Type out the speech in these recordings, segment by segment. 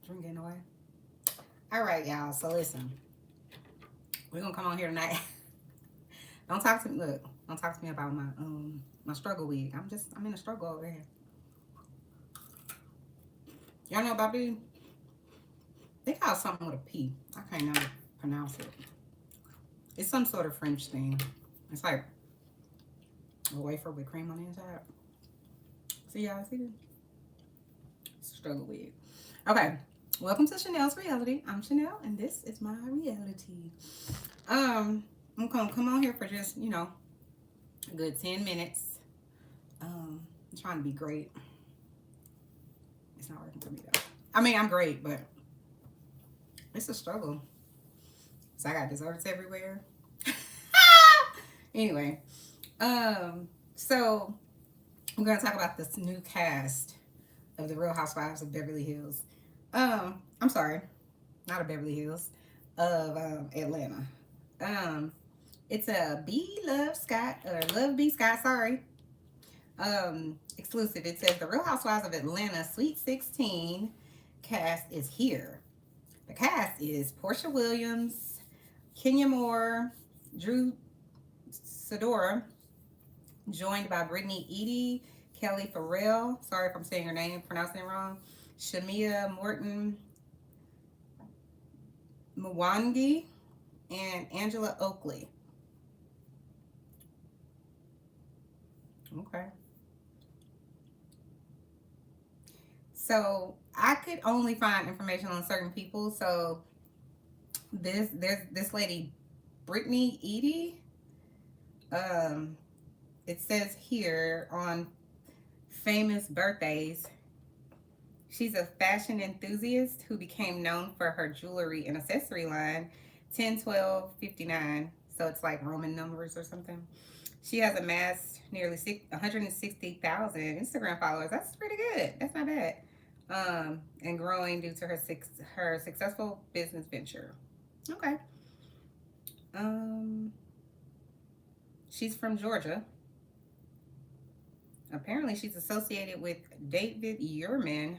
Drinking away. All right, y'all. So listen, we're gonna come on here tonight. Don't talk to me. Look, don't talk to me about my struggle wig. I'm in a struggle over here. Y'all know about these? They call something with a P. I can't never pronounce it. It's some sort of French thing. It's like a wafer with cream on the inside. See y'all see this? Struggle wig. Okay. Welcome to Chanel's Reality. I'm Chanel, and this is my reality. I'm gonna come on here for just, a good 10 minutes. I'm trying to be great. It's not working for me though. I mean, I'm great, but it's a struggle. So I got desserts everywhere. Anyway, so I'm gonna talk about this new cast of the Real Housewives of Beverly Hills. I'm sorry, not of Beverly Hills, of Atlanta. It's a B Love Scott or Love B Scott, sorry. Exclusive. It says the Real Housewives of Atlanta Sweet 16 cast is here. The cast is Porsha Williams, Kenya Moore, Drew Sidora, joined by Brittany Edie, Kelli Farrell, sorry if I'm saying her name, pronouncing it wrong, Shamea, Morton, Mwangi, and Angela Oakley. Okay. So I could only find information on certain people. So there's this lady, Brittany Edie. It says here on famous birthdays, she's a fashion enthusiast who became known for her jewelry and accessory line 10, 12, 59. So it's like Roman numbers or something. She has amassed nearly 160,000 Instagram followers. That's pretty good. That's not bad. And growing due to her successful business venture. Okay. She's from Georgia. Apparently, she's associated with David Yurman.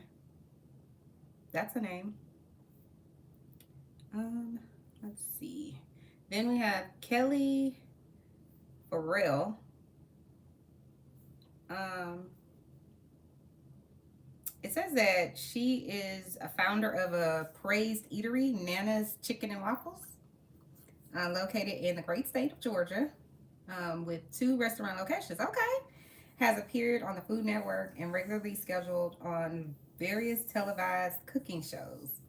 That's a name. Let's see. Then we have Kelli Farrell. It says that she is a founder of a praised eatery, Nana's Chicken and Waffles, located in the great state of Georgia, with 2 restaurant locations. Okay. Has appeared on the Food Network and regularly scheduled on various televised cooking shows.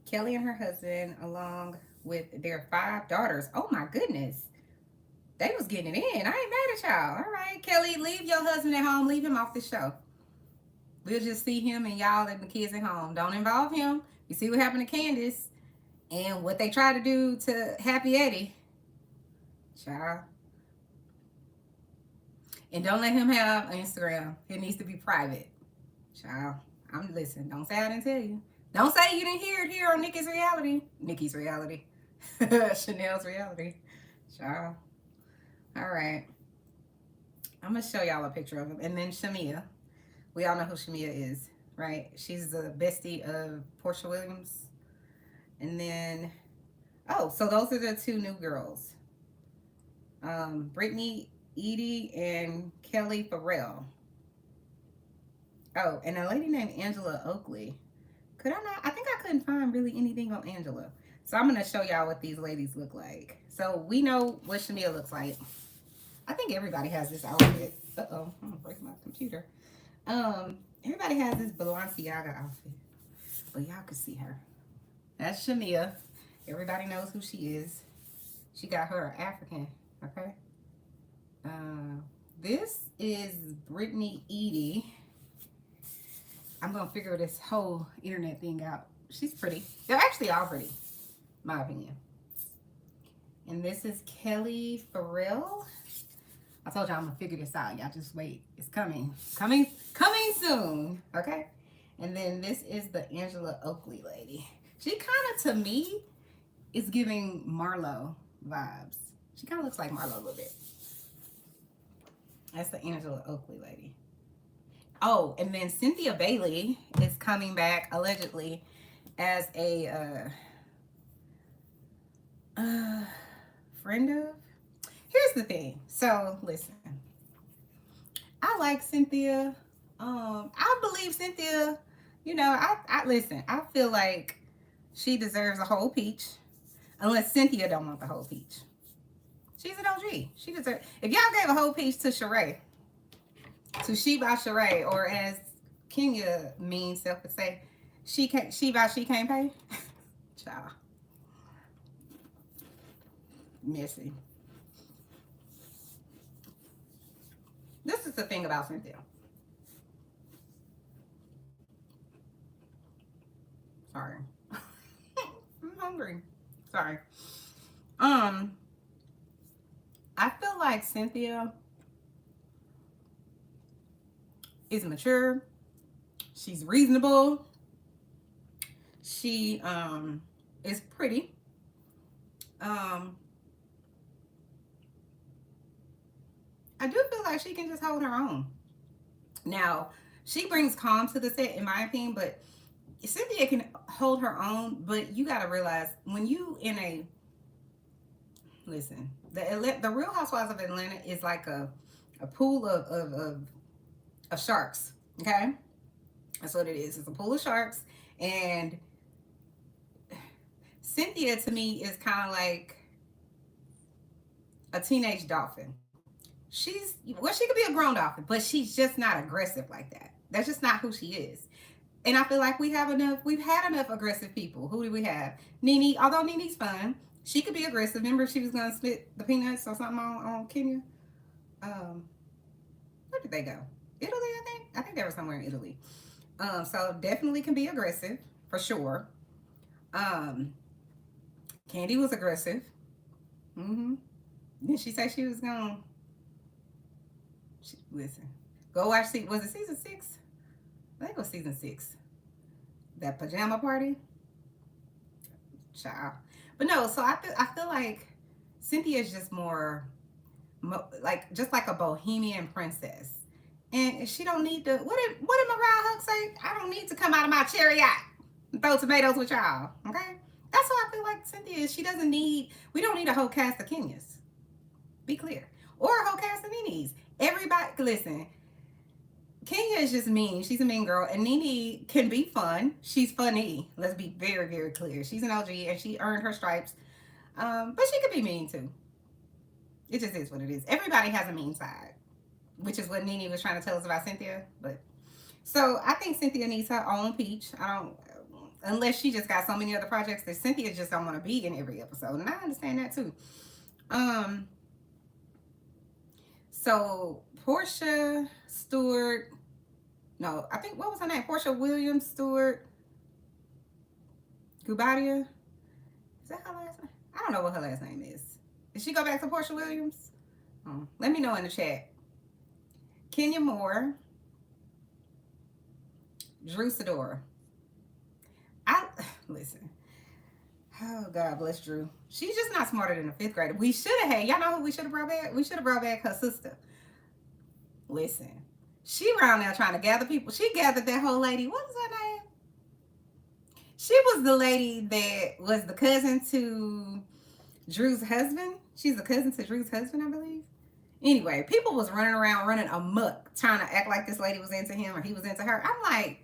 Kelli and her husband, along with their 5 daughters. Oh my goodness. They was getting it in. I ain't mad at y'all. All right, Kelli, leave your husband at home. Leave him off the show. We'll just see him and y'all and the kids at home. Don't involve him. You see what happened to Candiace and what they tried to do to Happy Eddie. Child. And don't let him have an Instagram. It needs to be private. Child. Listen, don't say I didn't tell you. Don't say you didn't hear it here on Nikki's Reality. Nikki's Reality. Chanel's Reality. Child. All right. I'm going to show y'all a picture of him. And then Shamea. We all know who Shamea is, right? She's the bestie of Porsha Williams. And then, so those are the 2 new girls. Brittany Edie and Kelli Farrell. Oh, and a lady named Angela Oakley. I think I couldn't find really anything on Angela. So I'm going to show y'all what these ladies look like. So we know what Shamea looks like. I think everybody has this outfit. Uh-oh, I'm going to break my computer. Everybody has this Balenciaga outfit. But y'all can see her. That's Shamea. Everybody knows who she is. She got her African, okay? This is Brittany Edie. I'm going to figure this whole internet thing out. She's pretty. They're actually all pretty, my opinion. And this is Kelli Farrell. I told y'all I'm going to figure this out. Y'all just wait. It's coming. Coming soon. Okay? And then this is the Angela Oakley lady. She kind of, to me, is giving Marlo vibes. She kind of looks like Marlo a little bit. That's the Angela Oakley lady. Oh, and then Cynthia Bailey is coming back, allegedly, as a friend of. Here's the thing. So listen, I like Cynthia. I believe Cynthia. You know, I listen. I feel like she deserves a whole peach, unless Cynthia don't want the whole peach. She's an OG. She deserves. If y'all gave a whole peach to Sheree, to J.Paschal-Photography, or as Kenya mean self would say, she can't pay. Child, messy. This is the thing about Cynthia. Sorry. I'm hungry. Sorry. I feel like Cynthia is mature. She's reasonable. She is pretty. I do feel like she can just hold her own. Now, she brings calm to the set, in my opinion, but Cynthia can hold her own, but you got to realize when you in a, listen, the Real Housewives of Atlanta is like a pool of sharks, okay? That's what it is. It's a pool of sharks, and Cynthia to me is kind of like a teenage dolphin. She could be a grown dolphin, but she's just not aggressive like that. That's just not who she is. And I feel like we've had enough aggressive people. Who do we have? Nene, although Nene's fun, she could be aggressive. Remember she was going to spit the peanuts or something on Kenya? Where did they go? Italy, I think? I think they were somewhere in Italy. So definitely can be aggressive, for sure. Candy was aggressive. Didn't she say she was going to... Listen. Go watch, was it season 6? I think it was season 6. That pajama party. Child. But no, so I feel like Cynthia is just more just like a bohemian princess. And she don't need to, what did Mariah Huck say? I don't need to come out of my chariot and throw tomatoes with y'all. Okay? That's what I feel like Cynthia is. She doesn't need, we don't need a whole cast of Kenyas. Be clear. Or a whole cast of Nenes. Everybody, listen, Kenya is just mean. She's a mean girl. And Nene can be fun. She's funny. Let's be very, very clear. She's an OG and she earned her stripes. But she could be mean too. It just is what it is. Everybody has a mean side, which is what Nene was trying to tell us about Cynthia. But so I think Cynthia needs her own peach. Unless she just got so many other projects that Cynthia just don't want to be in every episode. And I understand that too. So Porsha Stewart, no, I think, what was her name? Porsha Williams Stewart Gubadia. Is that her last name? I don't know what her last name is. Did she go back to Porsha Williams? Oh, let me know in the chat. Kenya Moore, Drew Sidora. Listen. Oh, God bless Drew. She's just not smarter than a 5th grader. We should have had, y'all know who we should have brought back? We should have brought back her sister. Listen. She around there trying to gather people. She gathered that whole lady. What was her name? She was the lady that was the cousin to Drew's husband. She's a cousin to Drew's husband, I believe. Anyway, people was running around, running amok, trying to act like this lady was into him or he was into her. I'm like,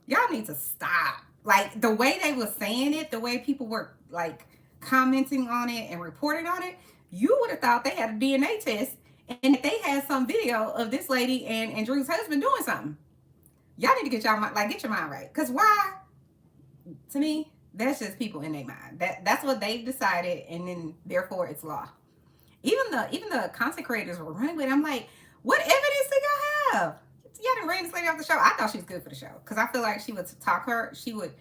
y'all need to stop. Like, the way they was saying it, the way people were, like, commenting on it and reporting on it, you would have thought they had a DNA test and that they had some video of this lady and Drew's husband doing something. Y'all need to get your mind right. Because why? To me, that's just people in their mind. That's what they've decided, and then, therefore, it's law. Even the content creators were running with it. I'm like, what evidence do y'all have? Y'all didn't bring this lady off the show. I thought she was good for the show because I feel like she would talk her. I feel like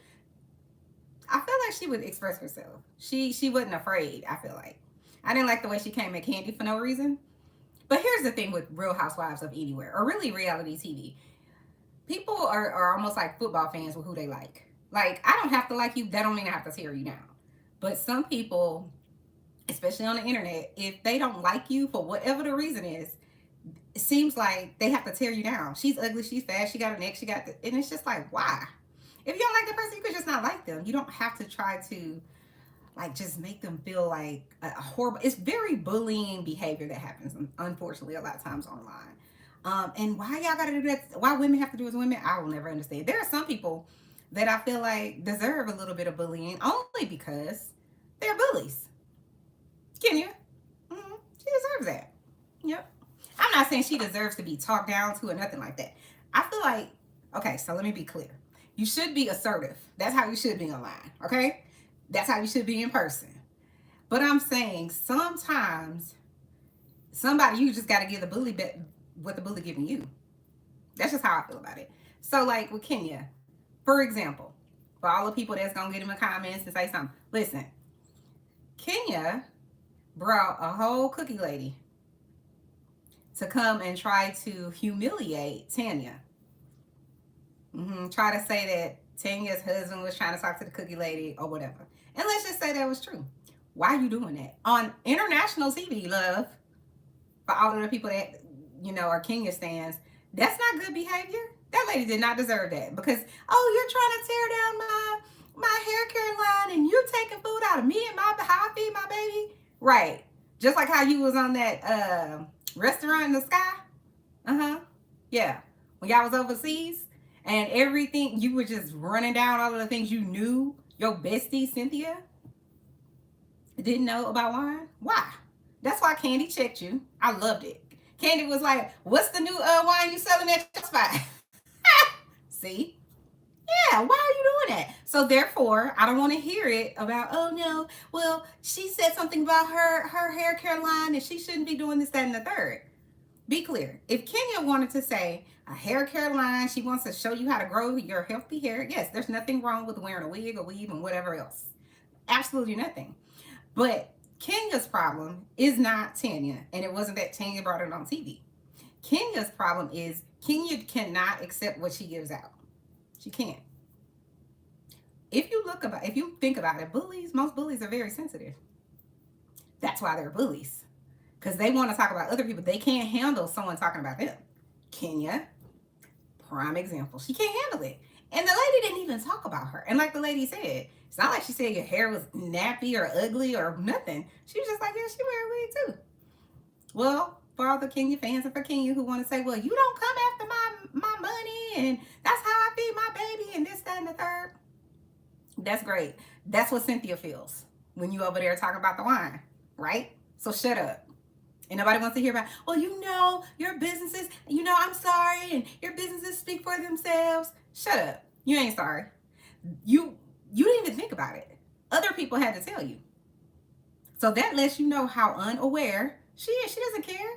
she would express herself. She wasn't afraid. I feel like I didn't like the way she came at Candy for no reason. But here's the thing with Real Housewives of Anywhere, or really reality TV. People are almost like football fans with who they like. Like, I don't have to like you. That don't mean I have to tear you down. But some people, especially on the internet, if they don't like you for whatever the reason is, it seems like they have to tear you down. She's ugly, she's fast, she got a neck, she got and it's just like, why? If you don't like like the person, you could just not like them. You don't have to try to like just make them feel like a horrible. It's very bullying behavior that happens, unfortunately, a lot of times online. And why y'all gotta do that? Why women have to do as women? I will never understand. There are some people that I feel like deserve a little bit of bullying only because they're bullies. Kenya, she deserves that. Yep. I'm not saying she deserves to be talked down to or nothing like that. I feel like, okay, so let me be clear. You should be assertive. That's how you should be online, okay? That's how you should be in person. But I'm saying sometimes somebody, you just got to give the bully what the bully giving you. That's just how I feel about it. So like with Kenya, for example, for all the people that's going to get in the comments and say something, listen, Kenya brought a whole cookie lady to come and try to humiliate Tanya. Try to say that Tanya's husband was trying to talk to the cookie lady or whatever. And let's just say that was true. Why are you doing that? On international TV, love, for all of the people that, you know, are Kenya stands, that's not good behavior. That lady did not deserve that because, oh, you're trying to tear down my hair care line and you're taking food out of me and how I feed my baby. Right. Just like how you was on that restaurant in the sky. Yeah. When y'all was overseas and everything, you were just running down all of the things you knew your bestie, Cynthia, didn't know about wine. Why? That's why Candy checked you. I loved it. Candy was like, what's the new wine you selling at your spot? See? Yeah, why are you doing that? So therefore, I don't want to hear it about, oh no, well, she said something about her hair care line and she shouldn't be doing this, that, and the third. Be clear. If Kenya wanted to say a hair care line, she wants to show you how to grow your healthy hair. Yes, there's nothing wrong with wearing a wig or weave and whatever else. Absolutely nothing. But Kenya's problem is not Tanya, and it wasn't that Tanya brought it on TV. Kenya's problem is Kenya cannot accept what she gives out. She can't. If you think about it, most bullies are very sensitive. That's why they're bullies. Because they want to talk about other people. They can't handle someone talking about them. Kenya, prime example. She can't handle it. And the lady didn't even talk about her. And like the lady said, it's not like she said your hair was nappy or ugly or nothing. She was just like, yeah, she wear a wig too. Well, for all the Kenya fans and for Kenya who want to say, well, you don't come after my money and that's how I feed my baby and this, that, and the third. That's great. That's what Cynthia feels when you over there talking about the wine, right? So shut up. And nobody wants to hear about, well, you know, your businesses, you know, I'm sorry, and your businesses speak for themselves. Shut up. You ain't sorry. You didn't even think about it. Other people had to tell you. So that lets you know how unaware she is. She doesn't care.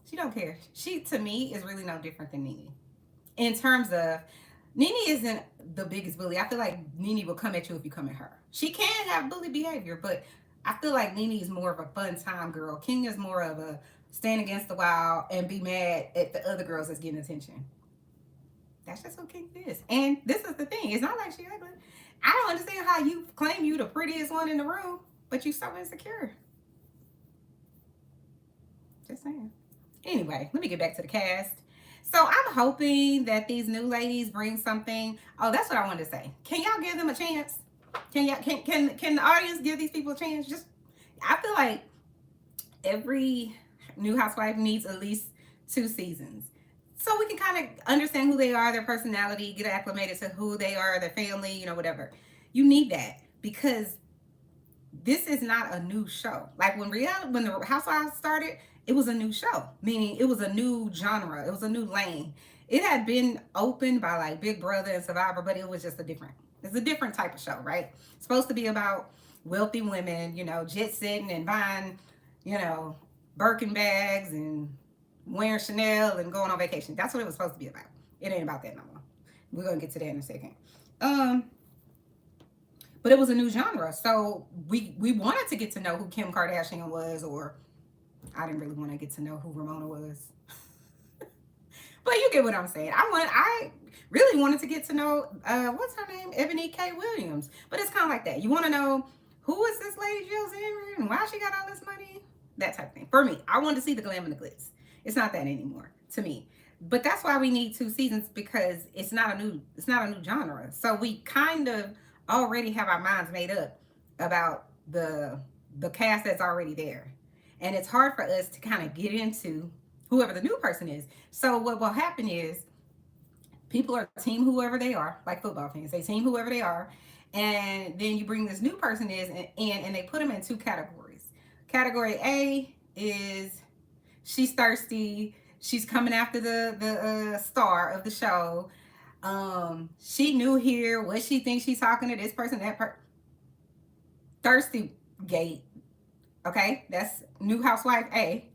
She don't care. She, to me, is really no different than Nene. In terms of, Nene isn't the biggest bully. I feel like Nene will come at you if you come at her. She can have bully behavior, but I feel like Nene is more of a fun time girl. Kenya's more of a stand against the wall and be mad at the other girls that's getting attention. That's just who Kenya is. And this is the thing. It's not like she ugly. I don't understand how you claim you the prettiest one in the room, but you so insecure. Just saying. Anyway, let me get back to the cast. So I'm hoping that these new ladies bring something. Oh, that's what I wanted to say. Can y'all give them a chance? Can the audience give these people a chance? Just, I feel like every new housewife needs at least 2 seasons. So we can kind of understand who they are, their personality, get acclimated to who they are, their family, you know, whatever. You need that because this is not a new show. Like when the Housewives started, it was a new show, meaning it was a new genre. It was a new lane. It had been opened by like Big Brother and Survivor, but it was just it's a different type of show, right? It's supposed to be about wealthy women, you know, jet setting and buying, you know, Birkin bags and wearing Chanel and going on vacation. That's what it was supposed to be about. It ain't about that no more. We're going to get to that in a second. But it was a new genre. So we wanted to get to know who Kim Kardashian was, or I didn't really want to get to know who Ramona was. But you get what I'm saying. I really wanted to get to know, what's her name? Eboni K. Williams. But it's kind of like that. You want to know, who is this lady Jill Zander and why she got all this money? That type of thing. For me, I wanted to see the glam and the glitz. It's not that anymore to me. But that's why we need 2 seasons, because it's not a new genre. So we kind of already have our minds made up about the cast that's already there. And it's hard for us to kind of get into whoever the new person is. So what will happen is people are team whoever they are, like football fans. They team whoever they are, and then you bring this new person in, and they put them in 2 categories. Category A is she's thirsty. She's coming after the star of the show. She new here. What she thinks she's talking to this person, that person. Thirsty gate. Okay, that's new housewife A.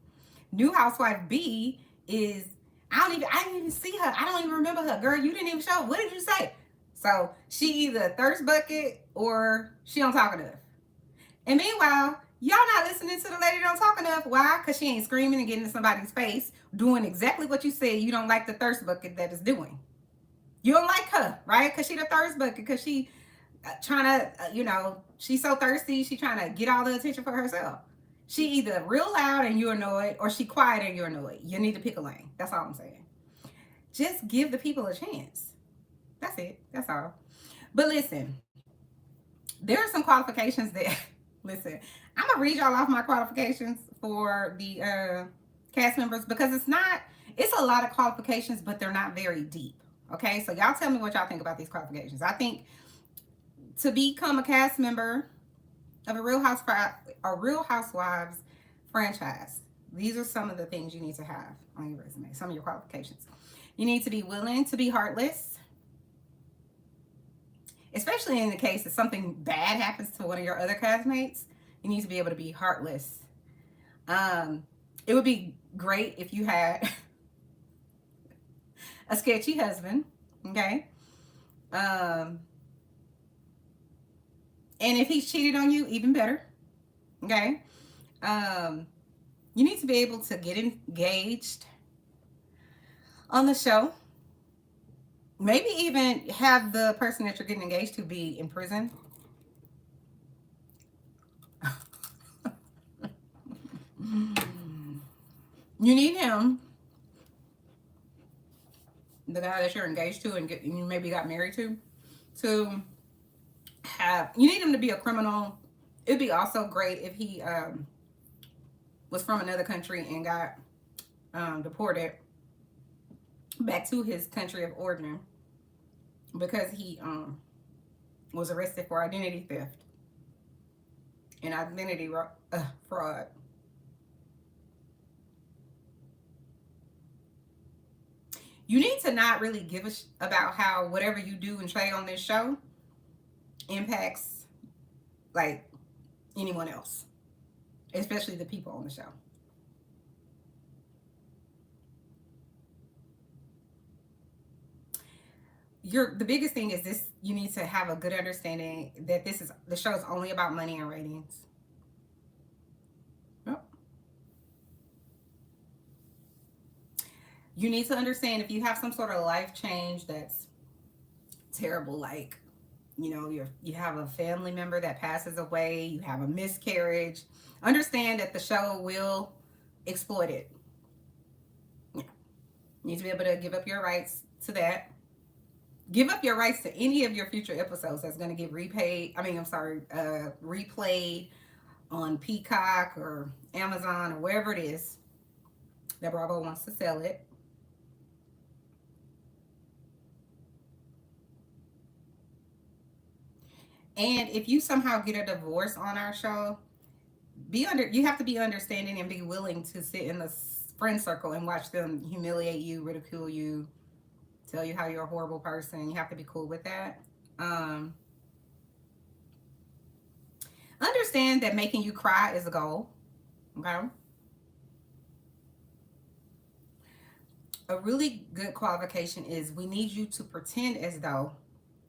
New housewife B is I didn't even see her. I don't even remember her. Girl, you didn't even show. What did you say? So she either a thirst bucket or she don't talk enough. And meanwhile, y'all not listening to the lady don't talk enough. Why? Because she ain't screaming and getting in somebody's face, doing exactly what you said you don't like the thirst bucket that is doing. You don't like her, right? Because she the thirst bucket, because she trying to, she's so thirsty, she trying to get all the attention for herself. She either real loud and you annoyed, or she quiet and you're annoyed. You need to pick a lane. That's all I'm saying. Just give the people a chance. That's it. That's all. But listen, there are some qualifications that, listen, I'm going to read y'all off my qualifications for the cast members, because it's a lot of qualifications, but they're not very deep. Okay, so y'all tell me what y'all think about these qualifications. I think to become a cast member of a Real Housewives franchise, these are some of the things you need to have on your resume, some of your qualifications. You need to be willing to be heartless, especially in the case that something bad happens to one of your other castmates. You need to be able to be heartless. It would be great if you had a sketchy husband, okay? And if he's cheated on you, even better, okay? You need to be able to get engaged on the show. Maybe even have the person that you're getting engaged to be in prison. You need him, the guy that you're engaged to and you maybe got married to you need him to be a criminal. It'd be also great if he was from another country and got deported back to his country of origin because he was arrested for identity theft and identity fraud. You need to not really give a about how whatever you do and say on this show impacts like anyone else, especially the people on the show. The biggest thing is this: you need to have a good understanding that the show is only about money and ratings. You need to understand if you have some sort of life change that's terrible, like you have a family member that passes away, you have a miscarriage, understand that the show will exploit it. Yeah. You need to be able to give up your rights to that. Give up your rights to any of your future episodes that's going to get replayed on Peacock or Amazon or wherever it is that Bravo wants to sell it. And if you somehow get a divorce on our show, you have to be understanding and be willing to sit in the friend circle and watch them humiliate you, ridicule you, tell you how you're a horrible person. You have to be cool with that. Understand that making you cry is a goal. Okay. A really good qualification is we need you to pretend as though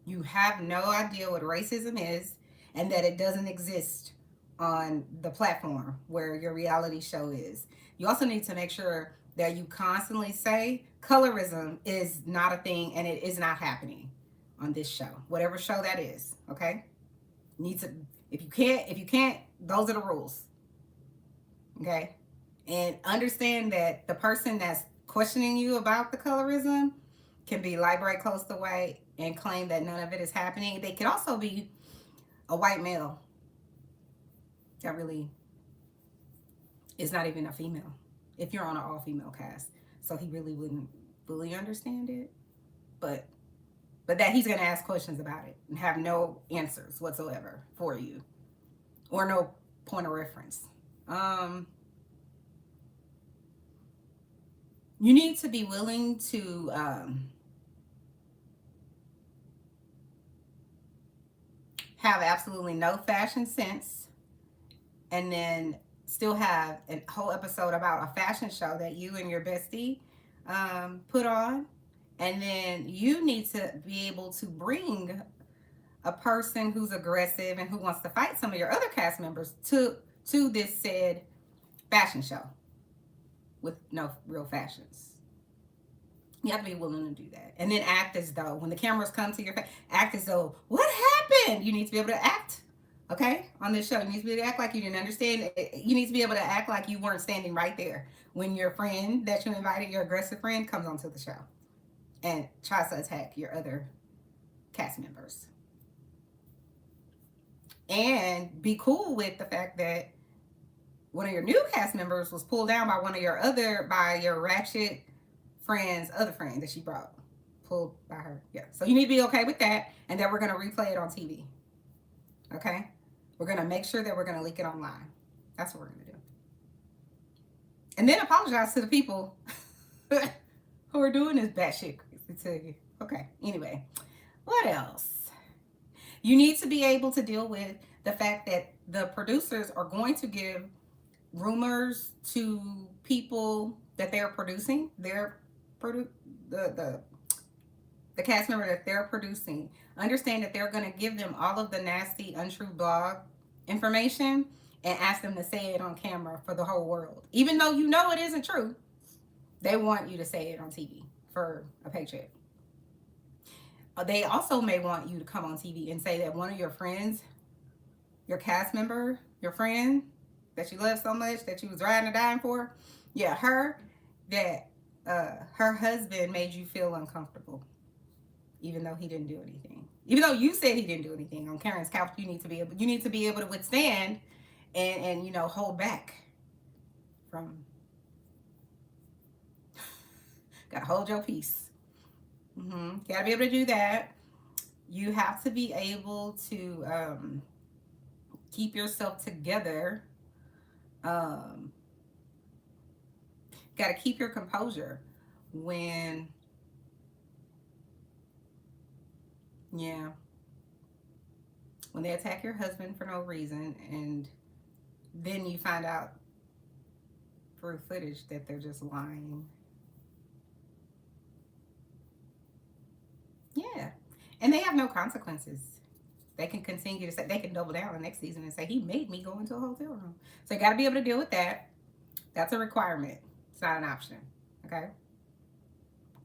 you have no idea what racism is and that it doesn't exist on the platform where your reality show is. You also need to make sure that you constantly say colorism is not a thing and it is not happening on this show, whatever show that is. Okay. If you can't, those are the rules. Okay. And understand that the person that's questioning you about the colorism can be light bright close the way and claim that none of it is happening. They could also be a white male that really is not even a female if you're on an all-female cast. So he really wouldn't fully understand it. But that he's going to ask questions about it and have no answers whatsoever for you or no point of reference. You need to be willing to have absolutely no fashion sense and then still have a whole episode about a fashion show that you and your bestie put on. And then you need to be able to bring a person who's aggressive and who wants to fight some of your other cast members to this said fashion show with no real fashions. You have to be willing to do that. And then act as though, when the cameras come to your face, act as though, what happened? You need to be able to act, okay, on this show. You need to be able to act like you didn't understand. You need to be able to act like you weren't standing right there when your friend that you invited, your aggressive friend, comes onto the show and tries to attack your other cast members. And be cool with the fact that one of your new cast members was pulled down by your ratchet friend's other friend that she brought. Pulled by her. Yeah. So you need to be okay with that, and that we're going to replay it on TV. Okay? We're going to make sure that we're going to leak it online. That's what we're going to do. And then apologize to the people who are doing this batshit crazy to you. Okay. Anyway, what else? You need to be able to deal with the fact that the producers are going to give rumors to people that they're producing. The cast member that they're producing. Understand that they're going to give them all of the nasty, untrue blog information and ask them to say it on camera for the whole world. Even though you know it isn't true, they want you to say it on TV for a paycheck. They also may want you to come on TV and say that one of your friends, your cast member, your friend that you love so much that you was riding or dying for, yeah, her husband made you feel uncomfortable, even though he didn't do anything. Even though you said he didn't do anything on Karen's couch, you need to be able to withstand and hold back from. Gotta hold your peace. Gotta be able to do that. You have to be able to keep yourself together. Gotta keep your composure when they attack your husband for no reason, and then you find out through footage that they're just lying. Yeah. And they have no consequences. They can continue to say, they can double down the next season and say, he made me go into a hotel room. So you got to be able to deal with that. That's a requirement. It's not an option. Okay?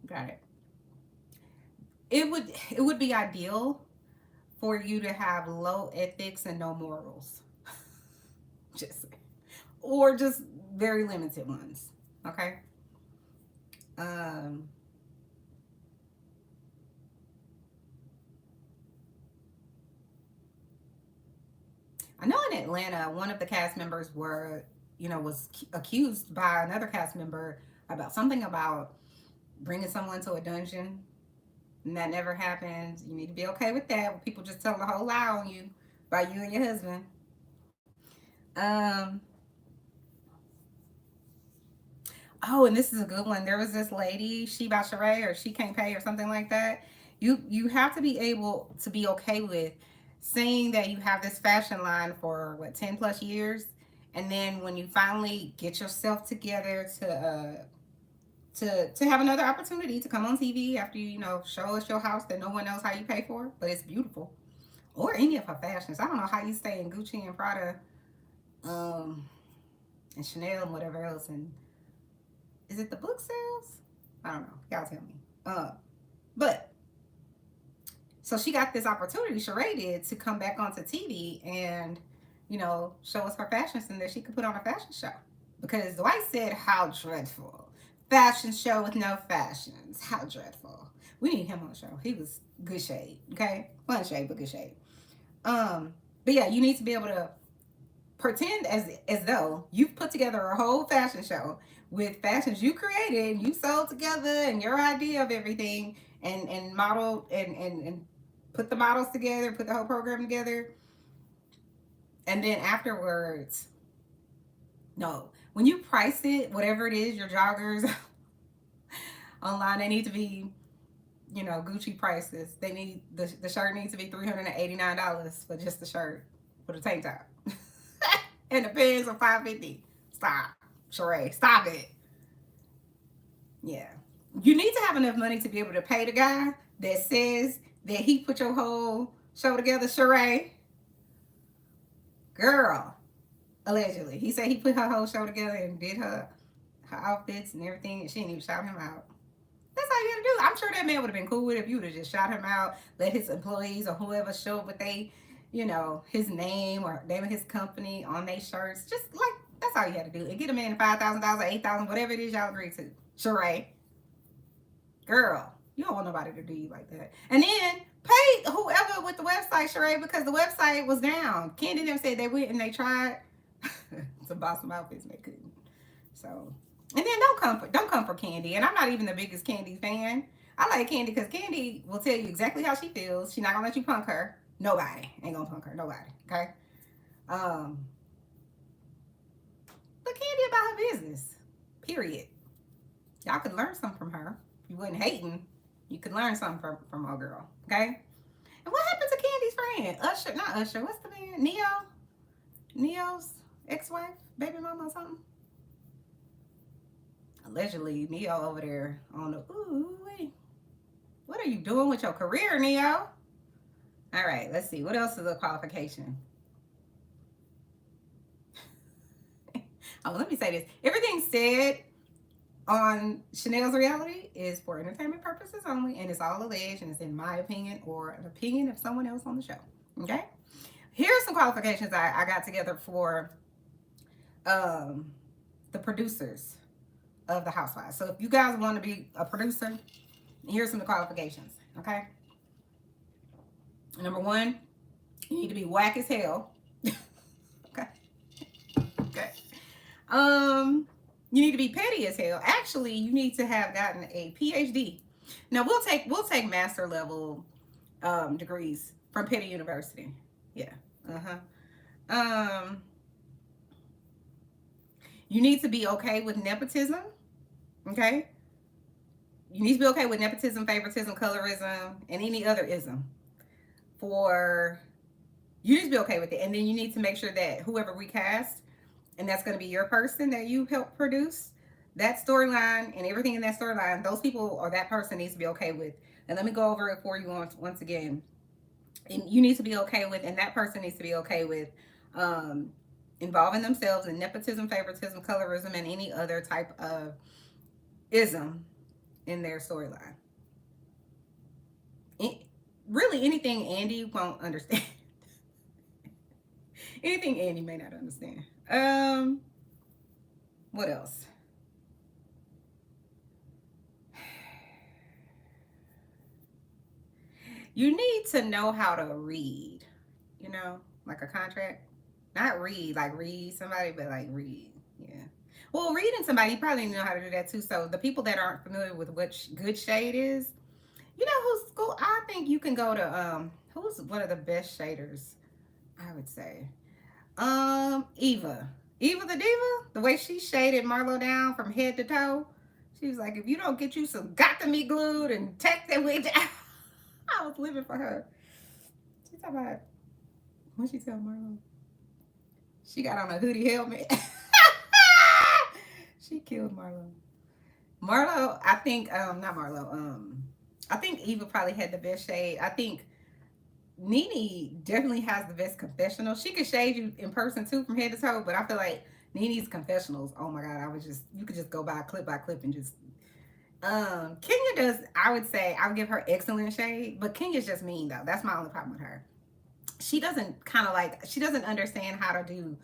Got it. It would be ideal for you to have low ethics and no morals. Or just very limited ones. Okay? I know in Atlanta, one of the cast members was accused by another cast member about bringing someone to a dungeon, and that never happened. You need to be okay with that. When people just tell the whole lie on you by you and your husband. Oh, and this is a good one. There was this lady, J.Paschal-Photography, or She Can't Pay, or something like that. You have to be able to be okay with saying that you have this fashion line for 10 plus years, and then when you finally get yourself together to have another opportunity to come on TV after you show us your house that no one knows how you pay for, but it's beautiful, or any of her fashions. I don't know how you stay in Gucci and Prada, and Chanel and whatever else. And is it the book sales? I don't know. Y'all tell me. But so she got this opportunity, Sheree did, to come back onto TV and, show us her fashions and that she could put on a fashion show. Because Dwight said, how dreadful. fashion show with no fashions. How dreadful. We need him on the show. He was good shade, okay? Fun shade, but good shade. But yeah, you need to be able to pretend as though you've put together a whole fashion show with fashions you created, you sold together, and your idea of everything, and model and put the models together, put the whole program together, and then afterwards, no, when you price it, whatever it is, your joggers online, they need to be, you know, Gucci prices. They need the shirt needs to be $389 for just the shirt for the tank top. And the pants are $550. Stop. Sheree, stop it. Yeah. You need to have enough money to be able to pay the guy that says that he put your whole show together, Sheree. Girl. Allegedly. He said he put her whole show together and did her outfits and everything, and she didn't even shout him out. That's all you gotta do. I'm sure that man would have been cool with it if you would have just shot him out, let his employees or whoever show up with they, you know, his name or name of his company on their shirts. Just like, that's all you had to do. And get a man $5,000, $8,000, whatever it is y'all agree to. Sheree. Girl, you don't want nobody to do you like that. And then pay whoever with the website, Sheree, because the website was down. Candy them said they went and they tried to buy some outfits and they couldn't. So, and then don't come for Candy. And I'm not even the biggest Candy fan. I like Candy because Candy will tell you exactly how she feels. She's not gonna let you punk her. Nobody ain't gonna punk her. Nobody. Okay. But Candy about her business. Period. Y'all could learn something from her. If you wasn't hating, you could learn something from our girl. Okay. And what happened to Candy's friend? Usher, not Usher. What's the man? Neo's ex-wife, baby mama or something. Allegedly, Neo over there on the, ooh, wait. What are you doing with your career, Neo? All right, let's see. What else is a qualification? Oh, let me say this. Everything said on Chanel's reality is for entertainment purposes only, and it's all alleged, and it's in my opinion or an opinion of someone else on the show. Okay? Here's some qualifications I got together for the producers of the Housewives. So if you guys want to be a producer, here's some of the qualifications. Okay? Number one, you need to be whack as hell. Okay. Okay. You need to be petty as hell. Actually, you need to have gotten a PhD. Now we'll take master level degrees from Petty University. Yeah. You need to be okay with nepotism. Okay. You need to be okay with nepotism, favoritism, colorism, and any other ism. You need to be okay with it. And then you need to make sure that whoever we cast, and that's going to be your person that you help produce, that storyline and everything in that storyline, those people or that person needs to be okay with. And let me go over it for you once again. And you need to be okay with, and that person needs to be okay with involving themselves in nepotism, favoritism, colorism, and any other type of ism in their storyline. Really, anything Andy won't understand. Anything Andy may not understand. What else? You need to know how to read, you know, like a contract. Not read, like read somebody, but like read. Yeah. Well, reading somebody, you probably know how to do that too. So the people that aren't familiar with what good shade is, you know who's cool? I think you can go to, who's one of the best shaders, I would say. Eva the Diva, the way she shaded Marlo down from head to toe. She was like, if you don't get you some got to me glued and take that wig down. I was living for her. She talking about, what she tell Marlo? She got on a hoodie helmet. She killed Marlo. Marlo, I think, not Marlo, I think Eva probably had the best shade. I think Nene definitely has the best confessional. She could shade you in person too from head to toe, but I feel like Nene's confessionals, oh my God, you could just go by clip and just, Kenya does, I would say, I would give her excellent shade, but Kenya's just mean though. That's my only problem with her. She doesn't she doesn't understand how to do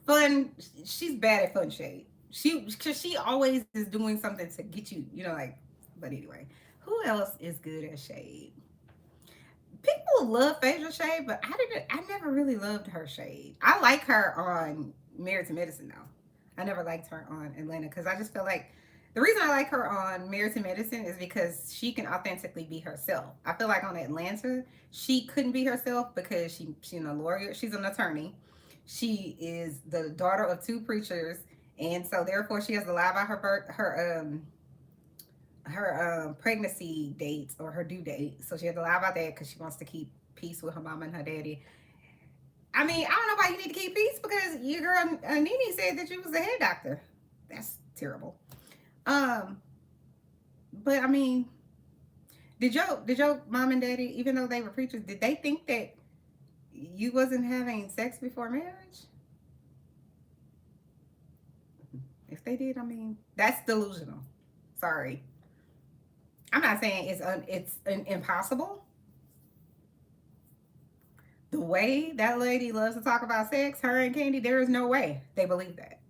fun. She's bad at fun shade. Because she always is doing something to get you, you know, like, but anyway, who else is good at shade? People love facial shade, but I never really loved her shade. I like her on Married to Medicine though. I never liked her on Atlanta because I just feel like the reason I like her on Married to Medicine is because she can authentically be herself. I feel like on Atlanta, she couldn't be herself because she's a lawyer, she's an attorney. She is the daughter of two preachers, and so therefore she has to lie about her pregnancy dates or her due date. So she had to lie about that because she wants to keep peace with her mama and her daddy. I mean, I don't know why you need to keep peace because your girl Nene said that you was the head doctor. That's terrible. Um, but I mean, did your mom and daddy, even though they were preachers, did they think that you wasn't having sex before marriage? If they did, I mean, that's delusional. Sorry. I'm not saying impossible. The way that lady loves to talk about sex, her and Candy, there is no way they believe that.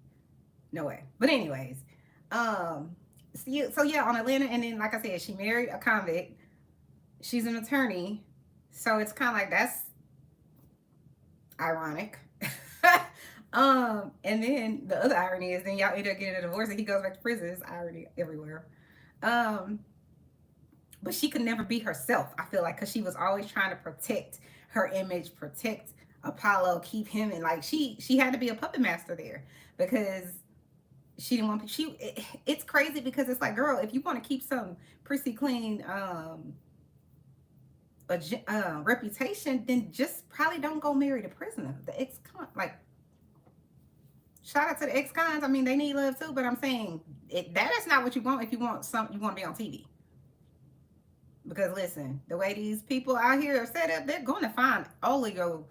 No way. But anyways, um, so yeah, on Atlanta, and then like I said, she married a convict. She's an attorney, so it's kind of like that's ironic. And then the other irony is then y'all end up getting a divorce and he goes back to prison. It's irony everywhere. Um, but she could never be herself. I feel like because she was always trying to protect her image, protect Apollo, keep him in. Like she had to be a puppet master there because she didn't want. It's crazy because it's like, girl, if you want to keep some prissy clean reputation, then just probably don't go marry the prisoner, the ex-con. Like, shout out to the ex-cons. I mean, they need love too, but I'm saying that is not what you want if you want you want to be on TV. Because listen, the way these people out here are set up, they're going to find all of your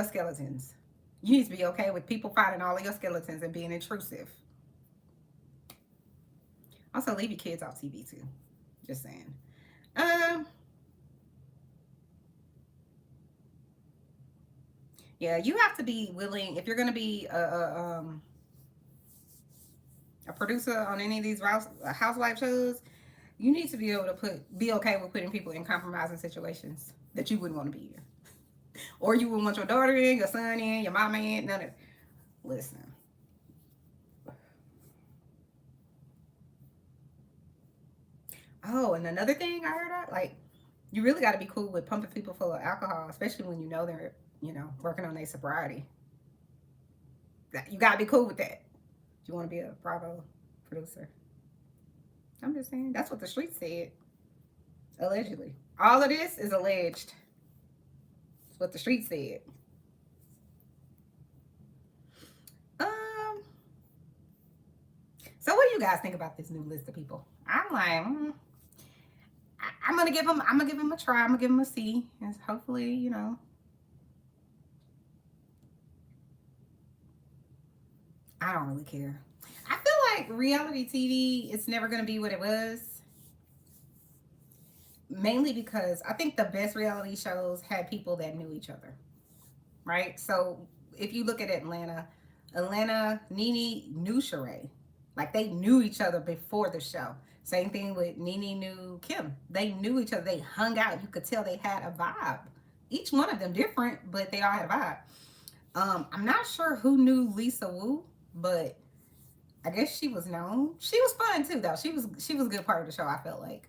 skeletons. You need to be okay with people finding all of your skeletons and being intrusive. Also, leave your kids off TV too. Just saying. Yeah, you have to be willing if you're going to be a producer on any of these housewife shows. You need to be able to be okay with putting people in compromising situations that you wouldn't want to be in. Or you wouldn't want your daughter in, your son in, your mama in, none of it. Listen. Oh, and another thing I heard, like, you really got to be cool with pumping people full of alcohol, especially when you know they're, working on their sobriety. You got to be cool with that. You want to be a Bravo producer. I'm just saying, that's what the street said. Allegedly. All of this is alleged. That's what the street said. So what do you guys think about this new list of people? I'm like, I'm gonna give them a try. I'm gonna give them a C, and hopefully, I don't really care. I feel like reality TV is never gonna be what it was. Mainly because I think the best reality shows had people that knew each other, right? So if you look at Atlanta, Nene knew Sheree. Like they knew each other before the show. Same thing with Nene knew Kim. They knew each other. They hung out. You could tell they had a vibe. Each one of them different, but they all had a vibe. I'm not sure who knew Lisa Wu, but I guess she was known. She was fun too, though. She was a good part of the show, I felt like.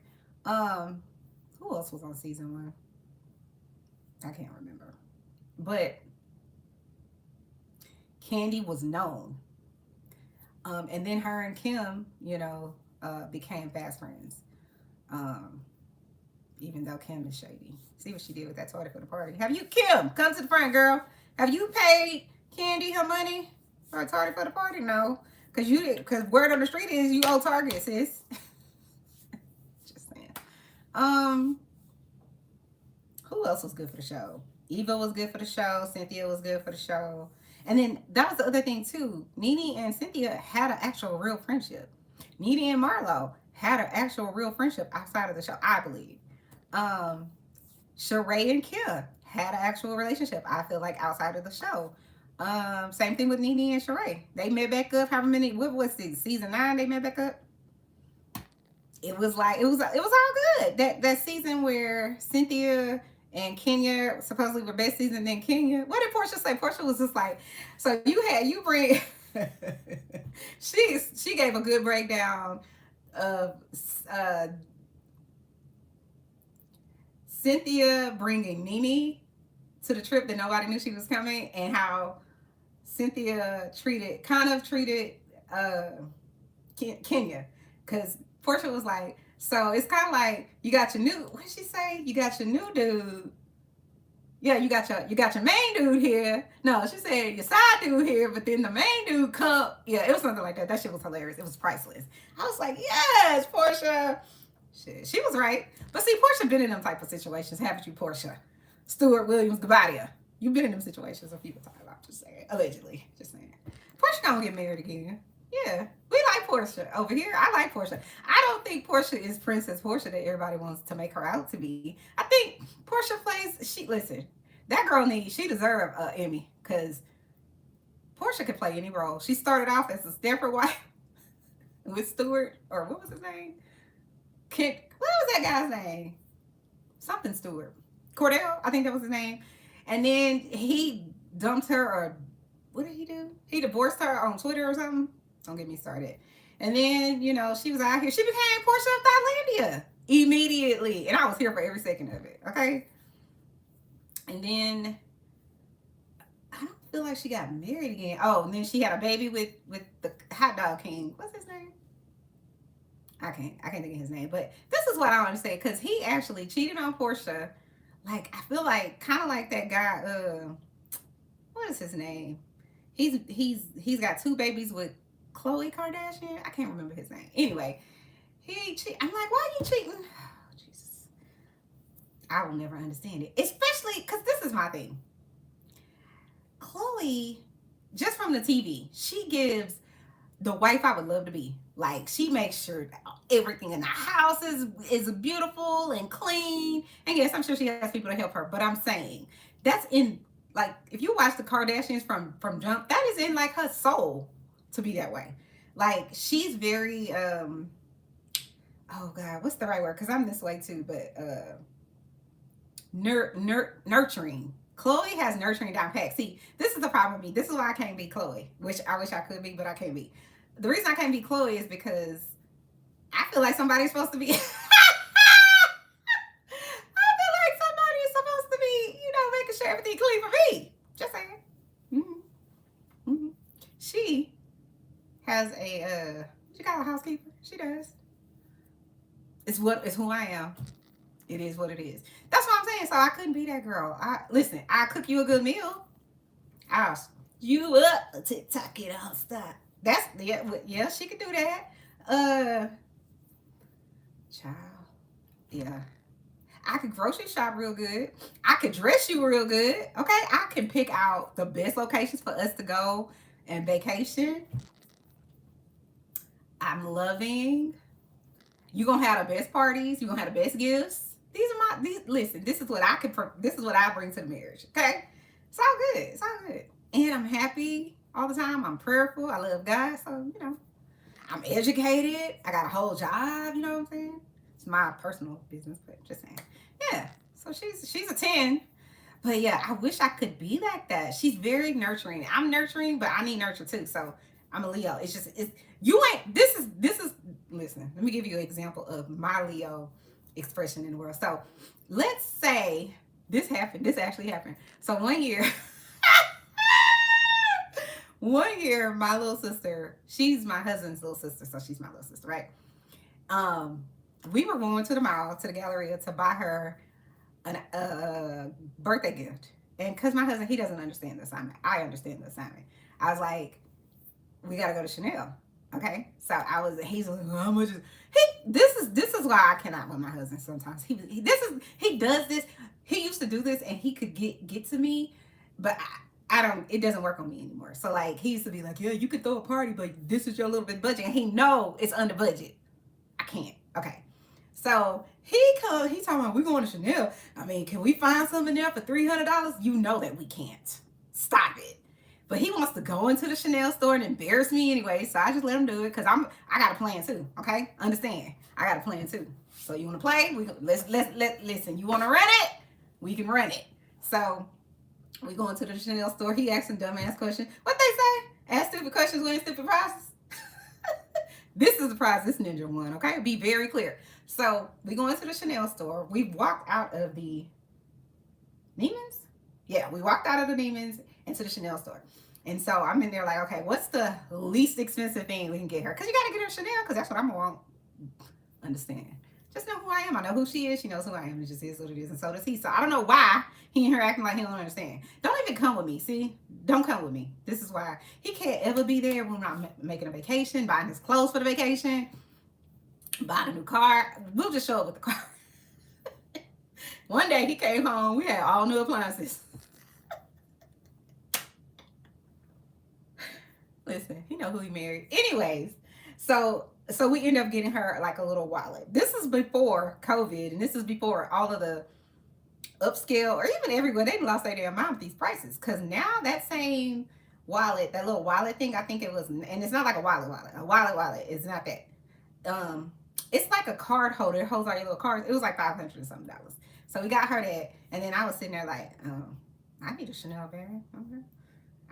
Who else was on season 1? I can't remember. But Candy was known. And then her and Kim, became fast friends. Even though Kim is shady. See what she did with that tardy for the party. Kim, come to the front, girl. Have you paid Candy her money for a tardy for the party? No. Because word on the street is you owe Target, sis. Just saying. Who else was good for the show? Eva was good for the show. Cynthia was good for the show. And then that was the other thing too. Nene and Cynthia had an actual real friendship. Nene and Marlo had an actual real friendship outside of the show, I believe. Sheree and Kim had an actual relationship, I feel like, outside of the show. Same thing with Nene and Sheree. They met back up. However many? What was it? Season 9. They met back up. It was like it was all good. That season where Cynthia and Kenya supposedly were best season than Kenya. What did Porsha say? Porsha was just like, so you bring. she gave a good breakdown of Cynthia bringing Nene to the trip that nobody knew she was coming, and how Cynthia treated Kenya, because Porsha was like, so it's kind of like you got your new, what did she say? You got your new dude. Yeah, you got your main dude here. No, she said your side dude here, but then the main dude come. Yeah, it was something like that. That shit was hilarious. It was priceless. I was like, yes, Porsha. Shit, she was right. But see, Porsha been in them type of situations, haven't you, Porsha? Stewart Williams Gabadia. You've been in them situations a few times. I'm just saying. Allegedly. Just saying. Porsha gonna get married again. Yeah. We like Porsha over here. I like Porsha. I don't think Porsha is Princess Porsha that everybody wants to make her out to be. I think Porsha plays, listen, that girl she deserves an Emmy, because Porsha could play any role. She started off as a Stepford wife with Stewart, or what was his name? What was that guy's name? Something Stewart. Cordell, I think that was his name. And then he dumped her, or what did he do? He divorced her on Twitter or something. Don't get me started. And then, she was out here. She became Porsha of Thailandia immediately. And I was here for every second of it. Okay. And then I don't feel like she got married again. Oh, and then she had a baby with the hot dog king. What's his name? I can't think of his name. But this is what I want to say, because he actually cheated on Porsha. Like, I feel like kind of like that guy. What is his name? He's got 2 babies with Khloe Kardashian. I can't remember his name. Anyway, I'm like, why are you cheating? Oh, Jesus. I will never understand it. Especially because this is my thing. Khloe, just from the TV, she gives the wife I would love to be. Like, she makes sure everything in the house is beautiful and clean. And yes, I'm sure she has people to help her. But I'm saying, that's in, like, if you watch the Kardashians from jump, that is in, like, her soul to be that way. Like, she's very, oh God, what's the right word? Because I'm this way too, but nurturing. Khloe has nurturing down pat. See, this is the problem with me. This is why I can't be Khloe, which I wish I could be, but I can't be. The reason I can't be Khloe is because I feel like somebody's supposed to be. I feel like somebody is supposed to be, making sure everything clean for me. Just saying. Mm-hmm. Mm-hmm. She has she got a housekeeper. She does. It's who I am. It is what it is. That's what I'm saying. So I couldn't be that girl. Listen, I cook you a good meal. I'll you up a TikTok it all stop. That's yeah, she could do that. Child. Yeah. I could grocery shop real good. I could dress you real good. Okay. I can pick out the best locations for us to go and vacation. I'm loving. You're gonna have the best parties. You're gonna have the best gifts. Listen, this is what I bring to the marriage. Okay? It's all good. It's all good. And I'm happy all the time. I'm prayerful. I love God. So, I'm educated. I got a whole job, you know what I'm saying? It's my personal business, but just saying. Yeah. So she's a 10. But yeah, I wish I could be like that. She's very nurturing. I'm nurturing, but I need nurture too. So I'm a Leo. This is listen, let me give you an example of my Leo expression in the world. So let's say this actually happened. So one year, my little sister, she's my husband's little sister, so she's my little sister, right? We were going to the mall, to the Galleria, to buy her a birthday gift. And because my husband, he doesn't understand the assignment. I understand the assignment. I was like, we got to go to Chanel. Okay. So he's like, how much is, this is why I cannot with my husband sometimes. He does this. He used to do this and he could get to me, but it doesn't work on me anymore. So like, he used to be like, yeah, you could throw a party, but this is your little bit budget. And he know it's under budget. I can't. Okay. So he talking about, we're going to Chanel. I mean, can we find something there for $300? You know that we can't. Stop it. But he wants to go into the Chanel store and embarrass me anyway. So I just let him do it because I got a plan too. Okay, understand? I got a plan too. So you want to play? Let's listen. You want to run it? We can run it. So we go into the Chanel store. He asks some dumbass questions. What they say? Ask stupid questions, win stupid prizes. This is the prize this ninja won. Okay, be very clear. So we go into the Chanel store. We walked out of the Neiman's. Yeah, we walked out of the Neiman's into the Chanel store. And so I'm in there like, okay, what's the least expensive thing we can get her? Because you got to get her Chanel because that's what I'm going to understand. Just know who I am. I know who she is. She knows who I am. It just is what it is. And so does he. So I don't know why he and her acting like he don't understand. Don't even come with me. See? Don't come with me. This is why he can't ever be there when I'm making a vacation, buying his clothes for the vacation, buying a new car. We'll just show up with the car. One day he came home. We had all new appliances. Listen, he know who he married. Anyways, so we end up getting her like a little wallet. This is before COVID, and this is before all of the upscale or even everywhere they lost their damn mind with these prices. Because now that same wallet, that little wallet thing, I think it was, and it's not like a wallet. It's not that. It's like a card holder. It holds all your little cards. It was like $500 and something. So we got her that, and then I was sitting there like, I need a Chanel bag. Okay.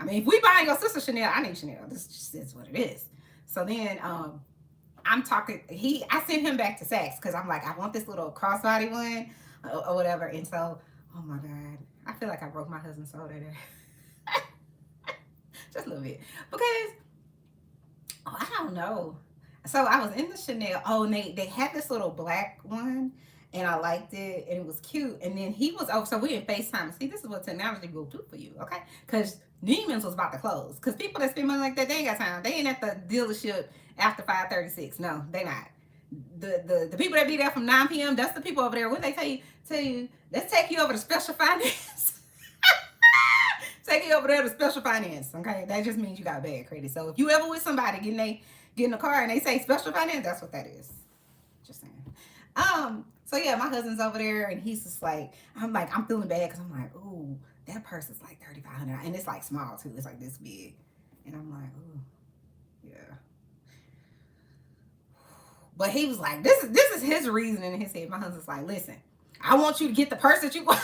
I mean, if we buy your sister Chanel, I need Chanel. This just is what it is. So then I'm talking, I sent him back to Saks because I'm like, I want this little crossbody one or whatever. And so, oh my God, I feel like I broke my husband's soul there. Just a little bit. Because, I don't know. So I was in the Chanel. Oh, and they had this little black one. And I liked it, and it was cute. And then he was over, so we didn't FaceTime. See, this is what technology will do for you, okay? Because Neiman's was about to close. Because people that spend money like that, they ain't got time. They ain't at the dealership after 5:36. No, they not. The people that be there from 9 p.m., that's the people over there. What they tell you, let's take you over to special finance. Take you over there to special finance, okay? That just means you got bad credit. So if you ever with somebody getting a car and they say special finance, that's what that is. Just saying. So yeah, my husband's over there and he's just like, I'm feeling bad because I'm like, ooh, that purse is like $3,500 and it's like small too. It's like this big. And I'm like, ooh, yeah. But he was like, this is his reasoning in his head. My husband's like, listen, I want you to get the purse that you want.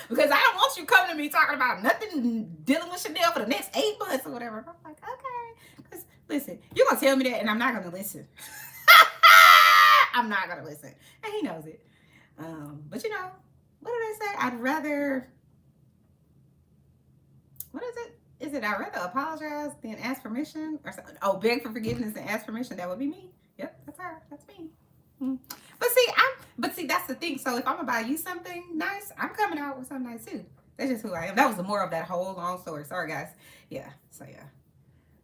Because I don't want you coming to me talking about nothing dealing with Chanel for the next 8 months or whatever. I'm like, okay. Because listen, you're going to tell me that and I'm not going to listen. I'm not going to listen. And he knows it. But you know, what did I say? I'd rather, what is it? Is it I'd rather apologize than ask permission? Or something? Oh, beg for forgiveness and ask permission. That would be me. Yep, that's her. That's me. But see, that's the thing. So if I'm going to buy you something nice, I'm coming out with something nice too. That's just who I am. That was the moral of that whole long story. Sorry, guys. Yeah. So yeah.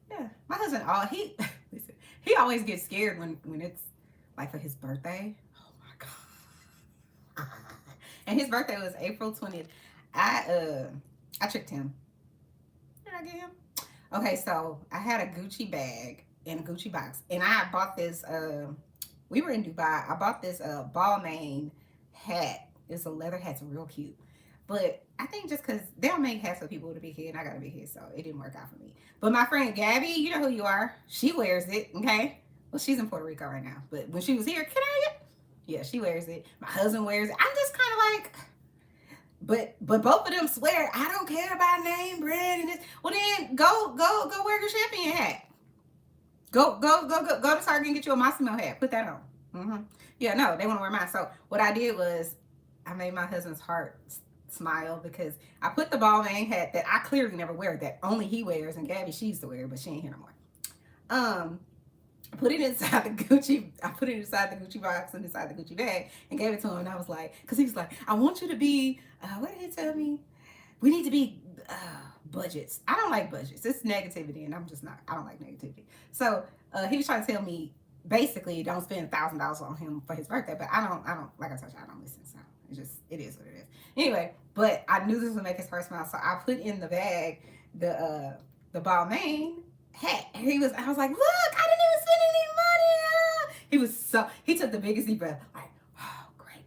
Yeah. My husband, listen, he always gets scared when it's like for his birthday. Oh my God. And his birthday was April 20th. I tricked him. Did I get him? Okay, so I had a Gucci bag and a Gucci box. And I bought this, we were in Dubai. I bought this Balmain hat. It's a leather hat. It's real cute. But I think just because they don't make hats for people with a big head, and I got a big head, so it didn't work out for me. But my friend Gabby, you know who you are. She wears it, okay? Well, she's in Puerto Rico right now. But when she was here, can I get? Yeah, she wears it. My husband wears it. I'm just kind of like, but both of them swear, I don't care about name brand and this. Well, then go wear your champion hat. Go to Target and get you a Massimo hat. Put that on. Yeah, no, they want to wear mine. So what I did was I made my husband's heart smile because I put the Balmain hat that I clearly never wear, that only he wears, and Gabby, she used to wear it, but she ain't here no more. I put it inside the Gucci box and inside the Gucci bag and gave it to him. And I was like, because he was like, I want you to be, what did he tell me? We need to be budgets. I don't like budgets. It's negativity, and I don't like negativity. So he was trying to tell me, basically, don't spend $1,000 on him for his birthday. But I don't, like I told you, I don't listen. So it is what it is. Anyway, but I knew this would make his heart smile. So I put in the bag the Balmain hat. And I was like, look, I didn't even spend any money. He took the biggest deep breath, like, oh, great.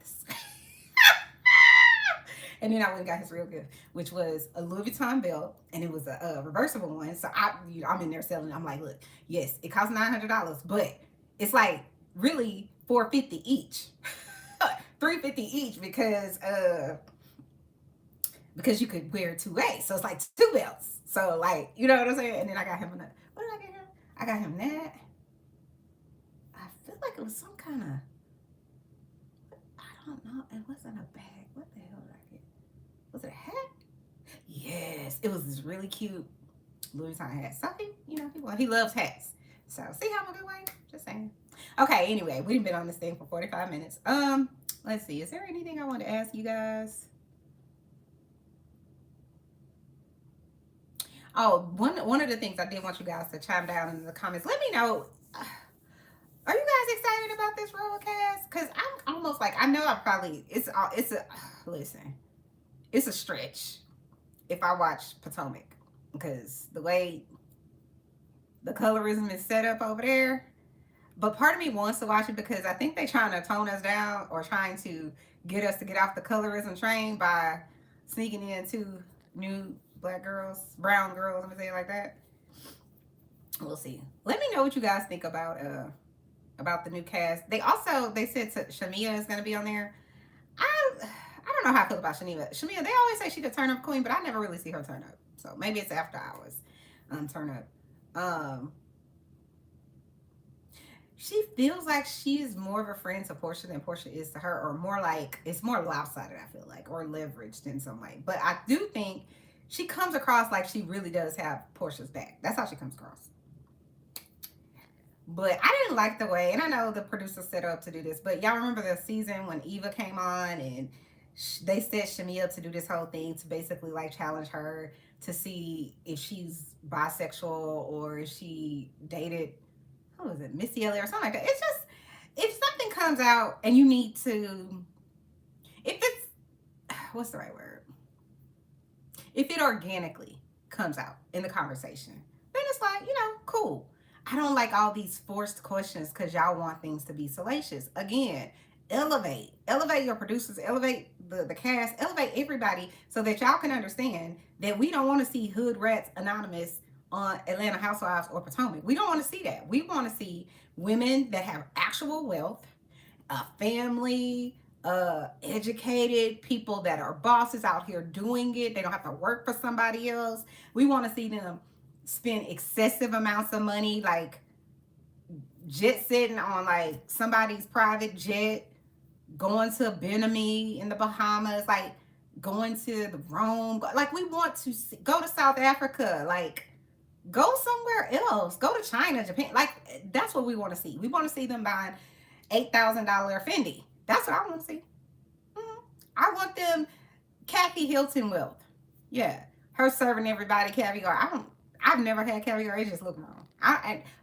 And then I went and got his real gift, which was a Louis Vuitton belt, and it was a reversible one. So I'm in there selling. I'm like, look, yes, it costs $900, but it's like really $450 each, $350 each because you could wear two ways. So it's like two belts. So like, you know what I'm saying? And then I got him another. What did I get him? I got him that. I feel like it was some kind of, I don't know. It wasn't a bag. What the hell did I get? Was it a hat? Yes. It was this really cute Louis Vuitton hat. So he loves hats. So see how I'm a good way? Just saying. Okay, anyway, we've been on this thing for 45 minutes. Let's see. Is there anything I want to ask you guys? Oh, one of the things I did want you guys to chime down in the comments. Let me know. Are you guys excited about this RHOA cast? Because I'm almost like, I know I probably, listen, it's a stretch if I watch Potomac. Because the way the colorism is set up over there. But part of me wants to watch it because I think they're trying to tone us down or trying to get us to get off the colorism train by sneaking in two new black girls, brown girls, I'm gonna say it like that. We'll see. Let me know what you guys think about the new cast. They said Shamea is gonna be on there. I don't know how I feel about Shamea. Shamea, they always say she's the turn up queen, but I never really see her turn up. So maybe it's after hours turn up. She feels like she's more of a friend to Porsha than Porsha is to her, or more like it's more lopsided, I feel like, or leveraged in some way. But I do think she comes across like she really does have Porsha's back. That's how she comes across. But I didn't like the way, and I know the producer set her up to do this, but y'all remember the season when Eva came on and they set Shamea up to do this whole thing to basically like challenge her to see if she's bisexual or if she dated, who was it, Missy Elliott or something like that. It's just, if something comes out and you need to, if it's, what's the right word? If it organically comes out in the conversation, then it's like, cool. I don't like all these forced questions because y'all want things to be salacious. Again, elevate your producers, elevate the cast, elevate everybody so that y'all can understand that we don't want to see Hood Rats Anonymous on Atlanta Housewives or Potomac. We don't want to see that. We want to see women that have actual wealth, a family, educated people that are bosses out here doing it. They don't have to work for somebody else. We want to see them spend excessive amounts of money, like jet setting on like somebody's private jet, going to Benami in the Bahamas, like going to the Rome. Like we want to go to South Africa, like go somewhere else, go to China, Japan. Like that's what we want to see. We want to see them buying $8,000 Fendi. That's what I want to see. I want them Kathy Hilton wealth. Yeah, her serving everybody caviar. I've never had caviar. It just look wrong.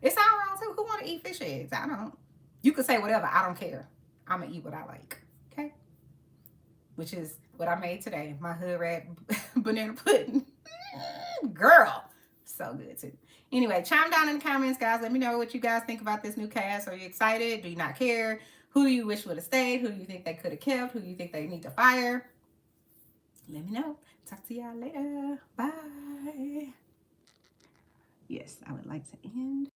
It's all wrong too. Who want to eat fish eggs? I don't. You could say whatever. I don't care. I'm gonna eat what I like. Okay. Which is what I made today. My hood rat banana pudding. Girl, so good too. Anyway, chime down in the comments, guys. Let me know what you guys think about this new cast. Are you excited? Do you not care? Who do you wish would have stayed? Who do you think they could have kept? Who do you think they need to fire? Let me know. Talk to y'all later. Bye. Yes, I would like to end